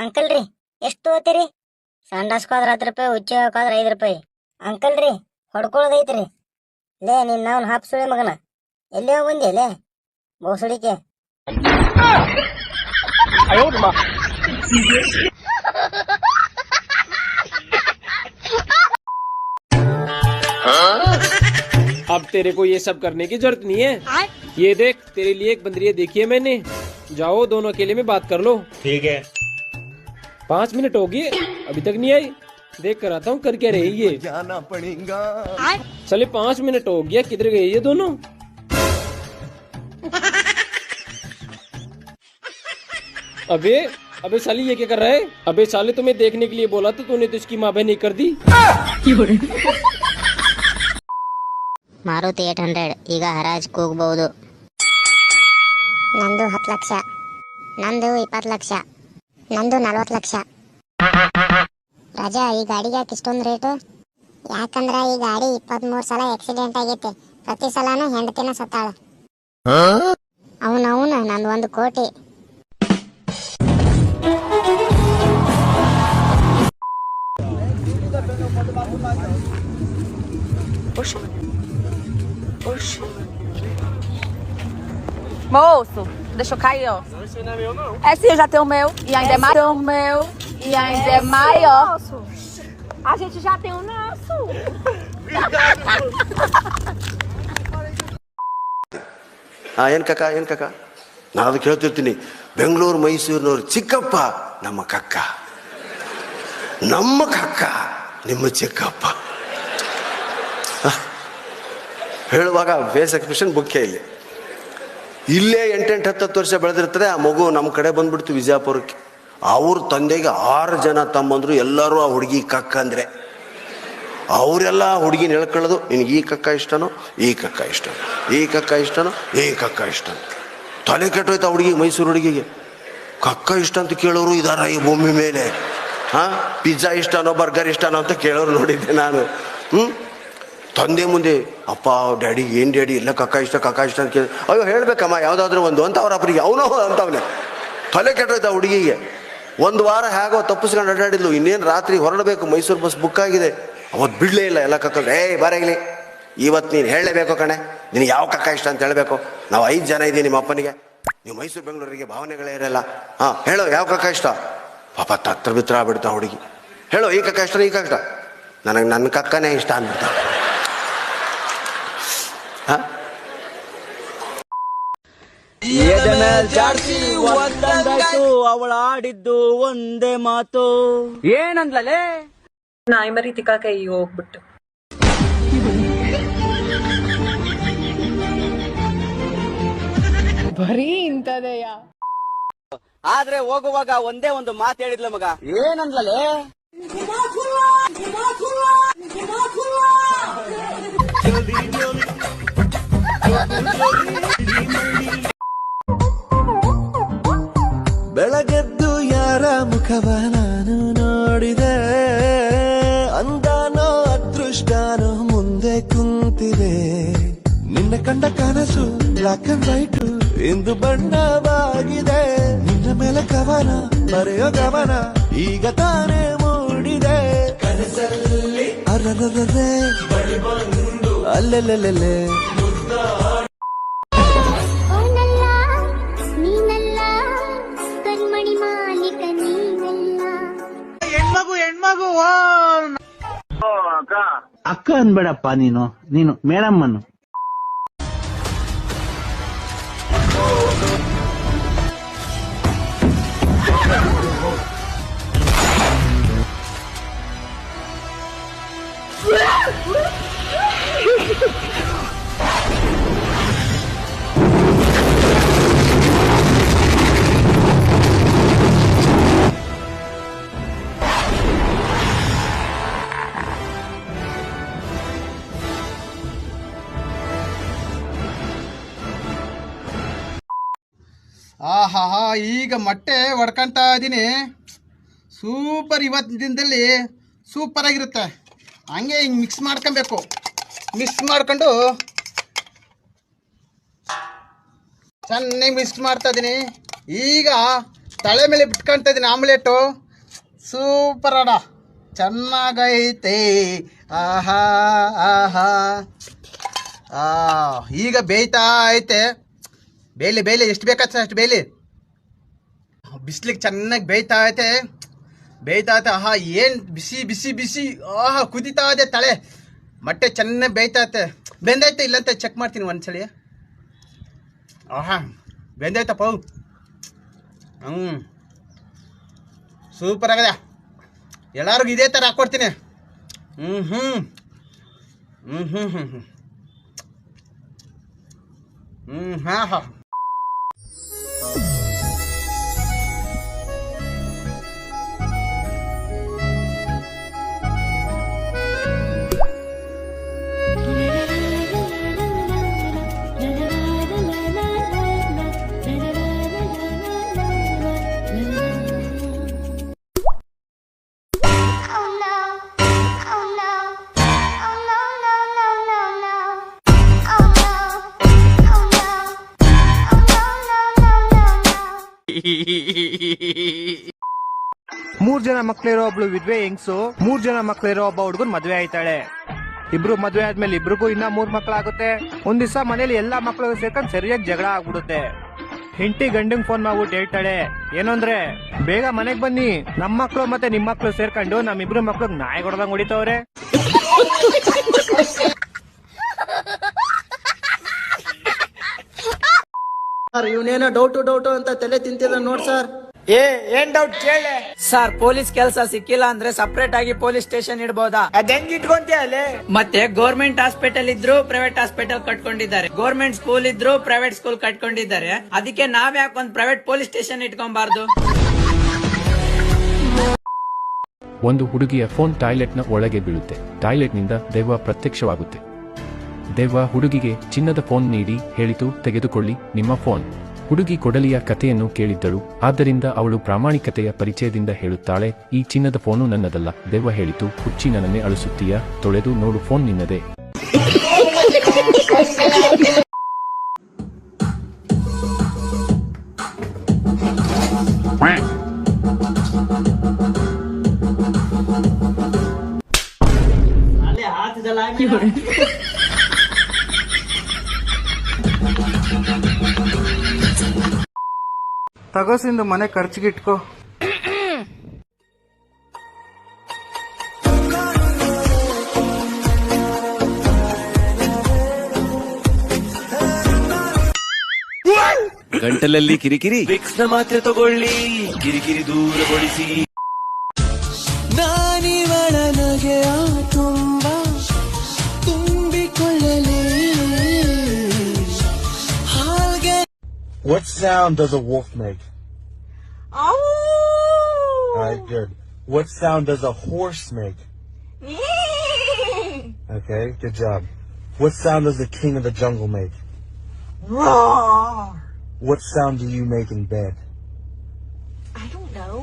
Uncle ರೀ ಎಷ್ಟು ತಗೋತೀರಿ? ಸಂಡಾಸ್ಕೋದ್ರ 10 ರೂಪಾಯಿ, ಉಚ್ಚಿ ಹಾಕೋದ್ರ 5 ರೂಪಾಯಿ. ಅಂಕಲ್ ರೀ ಹೊಡ್ಕೊಳ್ಳೋದೈತ್ರಿ. ಲೇ ನಿನ್ನ ಅವ್ನು ಹಾಪ್ಸುಳಿ ಮಗನ, ಎಲ್ಲಿ ಹೋಗಿ ಬಂದಿ ಲೇ ಬೋಸುಡಿಕೆ? अब तेरे को ये सब करने की जरूरत नहीं है। ये देख तेरे लिए एक बंदरिया देखी है मैंने। जाओ दोनों अकेले में बात कर लो। ठीक है। 5 मिनट हो गए अभी तक नहीं आई। देख कर आता हूँ कर क्या रही ये। जाना पड़ेगा। चले 5 मिनट हो गया, किधर गए ये दोनों? अबे अबे साली ये क्या कर रहा है? अबे साले तुम्हें देखने के लिए बोला था, तूने तो इसकी माँ बहन कर दी। ಮಾರುತಿ 800 ಈಗ ಹರಾಜ್ ಕೂಗಬಹುದು. ನಂದು 10 ಲಕ್ಷ, ನಂದು 20 ಲಕ್ಷ, ನಂದು 40 ಲಕ್ಷ. ರಾಜಾ, ಈ ಗಾಡಿಗೆ ಯಾಕೆ ಇಷ್ಟೊಂದು ರೇಟು? ಯಾಕಂದ್ರೆ ಈ ಗಾಡಿ 23 ಸಲ ಆಕ್ಸಿಡೆಂಟ್ ಆಗೈತೆ. ಪ್ರತಿ ಸಲನೂ ಹೆಂಡತಿನ ಸತ್ತಾಳ. ಅವನವನು ನಂದು 1 ಕೋಟಿ. Moço, deixa eu cair, ó. É sim, eu já tenho o meu. E ainda é maior. O meu. E ainda é maior. A gente já tem o nosso. ಏನ್ ಕಕ್ಕ ನಾನು ಅದು ಕೇಳ್ತಿರ್ತೀನಿ. ಬೆಂಗಳೂರು ಮೈಸೂರಿನವ್ರು ಚಿಕ್ಕಪ್ಪ ನಮ್ಮ ಕಕ್ಕ, ನಮ್ಮ ಕಕ್ಕ ನಿಮ್ಮ ಚಿಕ್ಕಪ್ಪ ಹೇಳುವಾಗ ಫೇಸ್ ಎಕ್ಸ್ಪ್ರೆಷನ್ ಮುಖ್ಯ. ಇಲ್ಲೇ 8-10 ವರ್ಷ ಬೆಳೆದಿರ್ತಾರೆ. ಆ ಮಗು ನಮ್ಮ ಕಡೆ ಬಂದ್ಬಿಡ್ತು ವಿಜಯಪುರಕ್ಕೆ. ಅವ್ರ ತಂದೆಗೆ 6 ಜನ ತಮ್ಮಂದ್ರು, ಎಲ್ಲರೂ ಆ ಹುಡುಗಿ ಕಕ್ಕ ಅಂದರೆ ಅವರೆಲ್ಲ ಹುಡುಗಿನ ಹೇಳ್ಕೊಳ್ಳೋದು, ನಿನಗೆ ಈ ಕಕ್ಕ ಇಷ್ಟನೋ, ಈ ಕಕ್ಕ ಇಷ್ಟನೋ, ಈ ಕಕ್ಕ ಇಷ್ಟನೋ, ಈ ಕಕ್ಕ ಇಷ್ಟನೋ. ತಲೆ ಕೆಟ್ಟೋಯ್ತು ಆ ಹುಡುಗಿಗೆ, ಮೈಸೂರು ಹುಡುಗಿಗೆ. ಕಕ್ಕ ಇಷ್ಟ ಅಂತ ಕೇಳೋರು ಇದಾರ ಈ ಭೂಮಿ ಮೇಲೆ? ಪಿಜ್ಜಾ ಇಷ್ಟನೋ ಬರ್ಗರ್ ಇಷ್ಟನೋ ಅಂತ ಕೇಳೋರು ನೋಡಿದ್ದೆ ನಾನು. ತಂದೆ ಮುಂದೆ ಅಪ್ಪ ಡ್ಯಾಡಿ ಏನು ಡ್ಯಾಡಿ ಎಲ್ಲ ಕಕ್ಕ ಇಷ್ಟ ಅಂತ ಕೇಳಿ, ಅಯ್ಯೋ ಹೇಳ್ಬೇಕಮ್ಮ ಯಾವುದಾದ್ರೂ ಒಂದು ಅಂತ ಅವ್ರ ಅಪ್ಪರಿಗೆ ಅವನೋ ಅಂತವನೇ. ತಲೆ ಕೆಟ್ಟೋಯ್ತು ಆ ಹುಡುಗಿಗೆ. 1 ವಾರ ಹೇಗೋ ತಪ್ಪಿಸ್ಕೊಂಡು ಅಡ್ಡಾಡಿದ್ಲು. ಇನ್ನೇನು ರಾತ್ರಿ ಹೊರಡಬೇಕು, ಮೈಸೂರು ಬಸ್ ಬುಕ್ ಆಗಿದೆ. ಅವತ್ತು ಬಿಡಲೇ ಇಲ್ಲ. ಎಲ್ಲ ಕಕ್ಕಂದ್ರೆ ಬರಾಗಲಿ, ಇವತ್ತು ನೀನು ಹೇಳಲೇಬೇಕು ಕಣೆ, ನಿನಗೆ ಯಾವ ಕಕ್ಕ ಇಷ್ಟ ಅಂತ ಹೇಳಬೇಕು. ನಾವು 5 ಜನ ಇದ್ದೀವಿ ನಿಮ್ಮ ಅಪ್ಪನಿಗೆ, ನೀವು ಮೈಸೂರು ಬೆಂಗಳೂರಿಗೆ ಭಾವನೆಗಳೇ ಇರಲ್ಲ. ಹೇಳೋ ಯಾವ ಕಕ್ಕ ಇಷ್ಟ. ಪಾಪ ತತ್ರ ಬಿತ್ರ ಆಗ್ಬಿಡ್ತಾ ಹುಡುಗಿ. ಹೇಳೋ ಈ ಕಕ್ಕ ಇಷ್ಟ, ಈ ಕಕ್ಕ. ನನಗೆ ನನ್ನ ಕಕ್ಕನೇ ಇಷ್ಟ ಅಂದ್ಬಿಡ್ತಾ. ಅವಳ ಆಡಿದ್ದು ಒಂದೇ ಮಾತು. ಏನಂದ್ಲೇ? ನಾಯಿ ಮರಿ ತಿಕ್ಕಾಕ ಈಗ ಹೋಗ್ಬಿಟ್ಟು ಬರೀ ಇಂತದೆಯ. ಆದ್ರೆ ಹೋಗುವಾಗ ಒಂದೇ ಒಂದು ಮಾತು ಹೇಳಿದ್ಲ ಮಗ. ಏನಂದ್ಲೇ? ಬೆಳಗೆದ್ದು ಯಾರ ಮುಖವ ನಾನು ನೋಡಿದೆ, ಅಂದಾನೋ ಅದೃಷ್ಟನೋ ಮುಂದೆ ಕುಂತಿದೆ. ನಿನ್ನ ಕಂಡ ಕನಸು ಬ್ಲಾಕ್ ಅಂಡ್ ವೈಟ್ ಇಂದು ಬಣ್ಣವಾಗಿದೆ. ನಿನ್ನ ಮೇಲೆ ಕವನ ಬರೆಯೋ ಗಮನ ಈಗ ತಾನೇ ಮೂಡಿದೆ. ಕನಸಲ್ಲಿ ಅರರರೇ ಅಲ್ಲೆಲ್ಲೆಲ್ಲೆ ಹೆಣ್ಮಗು ಅಕ್ಕ ಅನ್ಬೇಡಪ್ಪ, ನೀನು ಮೇಡಮ್ಮನ್ನು. ಆಹಾ, ಈಗ ಮೊಟ್ಟೆ ಹೊಡ್ಕೊಂತಾ ಇದ್ದೀನಿ. ಸೂಪರ್. ಇವತ್ತಿನ ದಿನದಲ್ಲಿ ಸೂಪರ್ ಆಗಿರುತ್ತೆ. ಹಂಗೆ ಹಿಂಗೆ ಮಿಕ್ಸ್ ಮಾಡ್ಕೊಬೇಕು. ಮಿಕ್ಸ್ ಮಾಡ್ಕೊಂಡು ಚೆನ್ನಾಗಿ ಮಿಕ್ಸ್ ಮಾಡ್ತಾ ಇದ್ದೀನಿ. ಈಗ ತಲೆ ಮೇಲೆ ಬಿಟ್ಕೊಳ್ತಾ ಇದ್ದೀನಿ ಆಮ್ಲೆಟು. ಸೂಪರ್ ಅಡ, ಚೆನ್ನಾಗೈತೆ. ಆಹಾ ಆಹಾ. ಈಗ ಬೇಯ್ತಾ ಐತೆ. ಬೇಯ್ಲಿ ಎಷ್ಟು ಬೇಕಾಗ್ತದೆ ಅಷ್ಟು ಬೇಯ್ಲಿ. ಬಿಸ್ಲಿಗೆ ಚೆನ್ನಾಗಿ ಬೇಯ್ತಾ ಐತೆ. ಆಹಾ ಏನು ಬಿಸಿ ಬಿಸಿ ಬಿಸಿ. ಆಹಾ ಕುದಿತಾ ಇದೆ ತಲೆ. ಮೊಟ್ಟೆ ಚೆನ್ನಾಗಿ ಬೇಯ್ತಾ ಐತೆ. ಬೆಂದೈತೆ ಇಲ್ಲಂತ ಚೆಕ್ ಮಾಡ್ತೀನಿ ಒಂದ್ಸಲಿ. ಆಹಾ ಬೆಂದೈತಪ್ಪ. ಸೂಪರ್ ಆಗಿದೆ. ಎಲ್ಲರಿಗೂ ಇದೇ ಥರ ಹಾಕ್ಕೊಡ್ತೀನಿ. ಹಾಂ. ಮೂರ್ ಜನ ಮಕ್ಳಿರೋ ಒಬ್ಳು ವಿದ್ವೆ ಹೆಂಗ್ಸು 3 ಜನ ಮಕ್ಳಿರೋ ಒಬ್ಬ ಹುಡುಗನ್ ಮದ್ವೆ ಆಯ್ತಾಳೆ. ಇಬ್ರು ಮದ್ವೆ ಆದ್ಮೇಲೆ ಇಬ್ರಿಗೂ ಇನ್ನ 3 ಮಕ್ಳಾಗುತ್ತೆ. ಒಂದ್ ದಿವಸ ಮನೇಲಿ ಎಲ್ಲಾ ಮಕ್ಳು ಸೇರ್ಕೊಂಡ್ ಸರಿಯಾಗಿ ಜಗಳ ಆಗ್ಬಿಡುತ್ತೆ. ಹೆಂಡತಿ ಗಂಡಂಗ್ ಫೋನ್ ಮಾಡ್ಬಿಟ್ಟು ಹೇಳ್ತಾಳೆ, ಏನಂದ್ರೆ ಬೇಗ ಮನೆಗ್ ಬನ್ನಿ, ನಮ್ ಮಕ್ಳು ಮತ್ತೆ ನಿಮ್ ಮಕ್ಳು ಸೇರ್ಕೊಂಡು ನಮ್ಮಿಬ್ರು ಮಕ್ಳಿಗೆ ನಾಯಿ ಹೊಡೆದಂಗ್ ಹೊಡಿತವ್ರೆ. ಇವನೇನೋ ಡೌಟು ಅಂತ ತಲೆ ತಿಂತಿದ ನೋಡ್ ಸರ್. ಏನ್ ಡೌಟ್ ಕೇಳೆ ಸರ್, ಪೊಲೀಸ್ ಕೆಲಸ ಸಿಕ್ಕಿಲ್ಲ ಅಂದ್ರೆ ಸಪರೇಟ್ ಆಗಿ ಪೊಲೀಸ್ ಸ್ಟೇಷನ್ ಇಡಬಹುದಾ? ಅದೆಂಗ್ ಇಟ್ಕೊಂತೀಯಲ್ಲೇ? ಮತ್ತೆ ಗೌರ್ಮೆಂಟ್ ಹಾಸ್ಪಿಟಲ್ ಇದ್ರು ಪ್ರೈವೇಟ್ ಹಾಸ್ಪಿಟಲ್ ಕಟ್ಕೊಂಡಿದ್ದಾರೆ, ಗೌರ್ಮೆಂಟ್ ಸ್ಕೂಲ್ ಇದ್ರು ಪ್ರೈವೇಟ್ ಸ್ಕೂಲ್ ಕಟ್ಕೊಂಡಿದ್ದಾರೆ. ಅದಕ್ಕೆ ನಾವ್ ಯಾಕೆ ಒಂದ್ ಪ್ರೈವೇಟ್ ಪೊಲೀಸ್ ಸ್ಟೇಷನ್ ಇಟ್ಕೊಬಾರ್ದು? ಒಂದು ಹುಡುಗಿಯ ಫೋನ್ ಟಾಯ್ಲೆಟ್ನ ಒಳಗೆ ಬೀಳುತ್ತೆ. ಟಾಯ್ಲೆಟ್ನಿಂದ ದೆವ್ವ ಪ್ರತ್ಯಕ್ಷವಾಗುತ್ತೆ. ದೆವ್ವ ಹುಡುಗಿಗೆ ಚಿನ್ನದ ಫೋನ್ ನೀಡಿ ಹೇಳಿತು, ತೆಗೆದುಕೊಳ್ಳಿ ನಿಮ್ಮ ಫೋನ್. ಹುಡುಗಿ ಕೊಡಲಿಯ ಕಥೆಯನ್ನು ಕೇಳಿದ್ದಳು. ಆದ್ದರಿಂದ ಅವಳು ಪ್ರಾಮಾಣಿಕತೆಯ ಪರಿಚಯದಿಂದ ಹೇಳುತ್ತಾಳೆ, ಈ ಚಿನ್ನದ ಫೋನು ನನ್ನದಲ್ಲ. ದೆವ್ವ ಹೇಳಿತು, ಹುಚ್ಚಿ ನನ್ನನ್ನೇ ಅಳಿಸುತ್ತೀಯ, ತೊಳೆದು ನೋಡು ಫೋನ್ ನಿನ್ನದೇ. ತಗೋಸಿಂದು ಮನೆ ಖರ್ಚಿಗೆ ಇಟ್ಕೋ. ಗಂಟಲಲ್ಲಿ ಕಿರಿಕಿರಿ, ವಿಕ್ಸ್ನ ಮಾತ್ರೆ ತಗೊಳ್ಳಿ, ಕಿರಿಕಿರಿ ದೂರಗೊಳಿಸಿ. ನಾನಿವಳ ನಗೆಯ ತುಂಬ ತುಂಬಿಕೊಳ್ಳಲಿ. ಹಾಗೆ What sound does a wolf make? Alright, good. What sound does a horse make? Okay, good job. What sound does the king of the jungle make? Roar! What sound do you make in bed? I don't know.